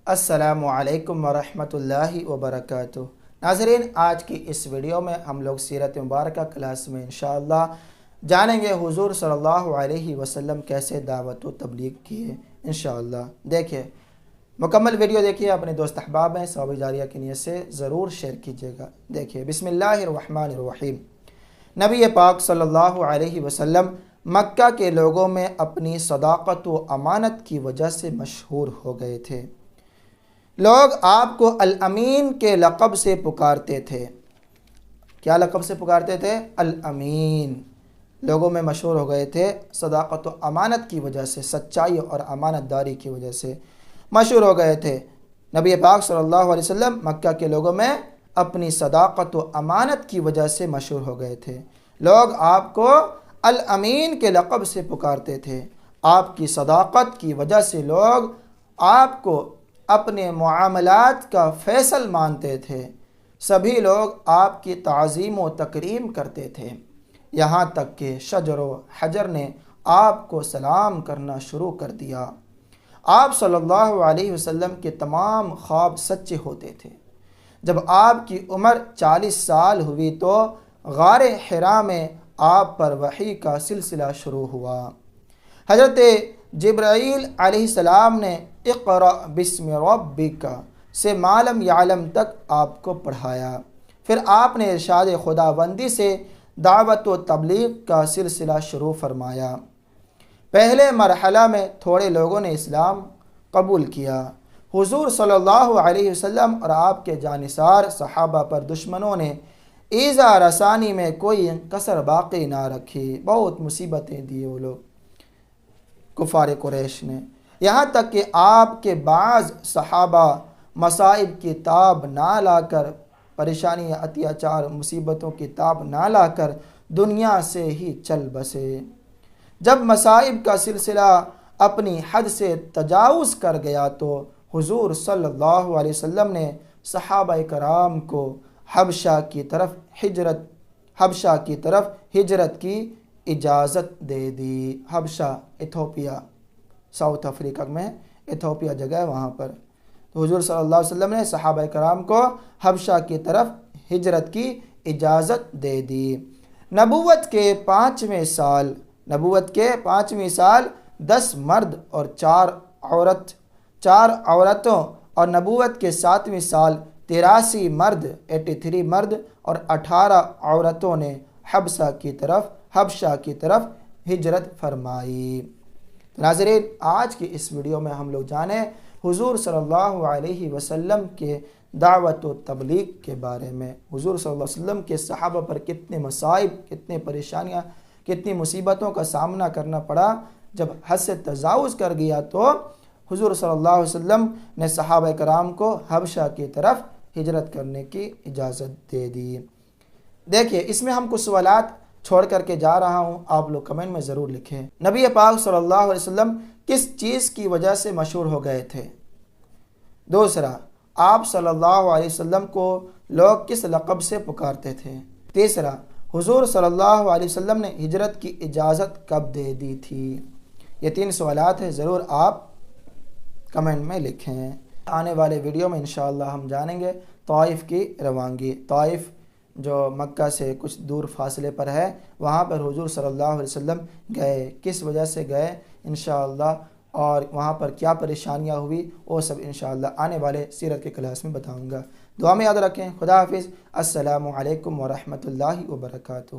السلام علیکم ورحمۃ اللہ وبرکاتہ۔ ناظرین، آج کی اس ویڈیو میں ہم لوگ سیرت مبارکہ کلاس میں انشاءاللہ جانیں گے حضور صلی اللہ علیہ وسلم کیسے دعوت و تبلیغ کیے انشاءاللہ۔ دیکھیں، مکمل ویڈیو دیکھیے، اپنے دوست احباب ہیں ثواب جاریہ کی نیت سے ضرور شیئر کیجیے گا۔ دیکھیے، بسم اللہ الرحمن الرحیم۔ نبی پاک صلی اللہ علیہ وسلم مکہ کے لوگوں میں اپنی صداقت و امانت کی وجہ سے مشہور ہو گئے تھے۔ لوگ آپ کو الامین کے لقب سے پکارتے تھے۔ کیا لقب سے پکارتے تھے؟ الامین۔ لوگوں میں مشہور ہو گئے تھے صداقت و امانت کی وجہ سے، سچائی اور امانت داری کی وجہ سے مشہور ہو گئے تھے۔ نبی پاک صلی اللہ علیہ وسلم مکہ کے لوگوں میں اپنی صداقت و امانت کی وجہ سے مشہور ہو گئے تھے۔ لوگ آپ کو الامین کے لقب سے پکارتے تھے۔ آپ کی صداقت کی وجہ سے لوگ آپ کو اپنے معاملات کا فیصل مانتے تھے۔ سبھی لوگ آپ کی تعظیم و تکریم کرتے تھے، یہاں تک کہ شجر و حجر نے آپ کو سلام کرنا شروع کر دیا۔ آپ صلی اللہ علیہ وسلم کے تمام خواب سچے ہوتے تھے۔ جب آپ کی عمر 40 سال ہوئی تو غار حرا میں آپ پر وحی کا سلسلہ شروع ہوا۔ حضرت جبرائیل علیہ السلام نے اقرأ بسم ربک سے ما لم یعلم تک آپ کو پڑھایا۔ پھر آپ نے ارشاد خداوندی سے دعوت و تبلیغ کا سلسلہ شروع فرمایا۔ پہلے مرحلہ میں تھوڑے لوگوں نے اسلام قبول کیا۔ حضور صلی اللہ علیہ وسلم اور آپ کے جانثار صحابہ پر دشمنوں نے ایذا رسانی میں کوئی کسر باقی نہ رکھی۔ بہت مصیبتیں دی وہ لوگ کفار قریش نے، یہاں تک کہ آپ کے بعض صحابہ مصائب کی تاب نہ لا کر، پریشانی اتیاچار مصیبتوں کی تاب نہ لا کر دنیا سے ہی چل بسے۔ جب مصائب کا سلسلہ اپنی حد سے تجاوز کر گیا تو حضور صلی اللہ علیہ وسلم نے صحابہ کرام کو حبشہ کی طرف ہجرت کی اجازت دے دی۔ حبشہ ایتھوپیا، ساؤتھ افریقہ میں ایتھوپیا جگہ ہے وہاں پر۔ تو حضور صلی اللہ علیہ وسلم نے صحابہ کرام کو حبشہ کی طرف ہجرت کی اجازت دے دی۔ نبوت کے 5ویں سال 10 مرد اور 4 عورتوں، اور نبوت کے 7ویں سال 83 مرد 83 مرد اور 18 عورتوں نے حبشہ کی طرف ہجرت فرمائی۔ ناظرین، آج کی اس ویڈیو میں ہم لوگ جانیں حضور صلی اللہ علیہ وسلم کے دعوت و تبلیغ کے بارے میں۔ حضور صلی اللہ علیہ وسلم کے صحابہ پر کتنے مصائب، کتنے پریشانیاں، کتنی مصیبتوں کا سامنا کرنا پڑا۔ جب حد سے تجاوز کر گیا تو حضور صلی اللہ علیہ وسلم نے صحابہ کرام کو حبشہ کی طرف ہجرت کرنے کی اجازت دے دی۔ دیکھیے، اس میں ہم کچھ سوالات چھوڑ کر کے جا رہا ہوں، آپ لوگ کمنٹ میں ضرور لکھیں۔ نبی پاک صلی اللہ علیہ وسلم کس چیز کی وجہ سے مشہور ہو گئے تھے؟ دوسرا، آپ صلی اللہ علیہ وسلم کو لوگ کس لقب سے پکارتے تھے؟ تیسرا، حضور صلی اللہ علیہ وسلم نے ہجرت کی اجازت کب دے دی تھی؟ یہ 3 سوالات ہیں، ضرور آپ کمنٹ میں لکھیں۔ آنے والے ویڈیو میں انشاءاللہ ہم جانیں گے طائف کی روانگی۔ طائف جو مکہ سے کچھ دور فاصلے پر ہے، وہاں پر حضور صلی اللہ علیہ وسلم گئے، کس وجہ سے گئے انشاءاللہ، اور وہاں پر کیا پریشانیاں ہوئی، وہ سب انشاءاللہ آنے والے سیرت کے کلاس میں بتاؤں گا۔ دعا میں یاد رکھیں۔ خدا حافظ۔ السلام علیکم ورحمۃ اللہ وبرکاتہ۔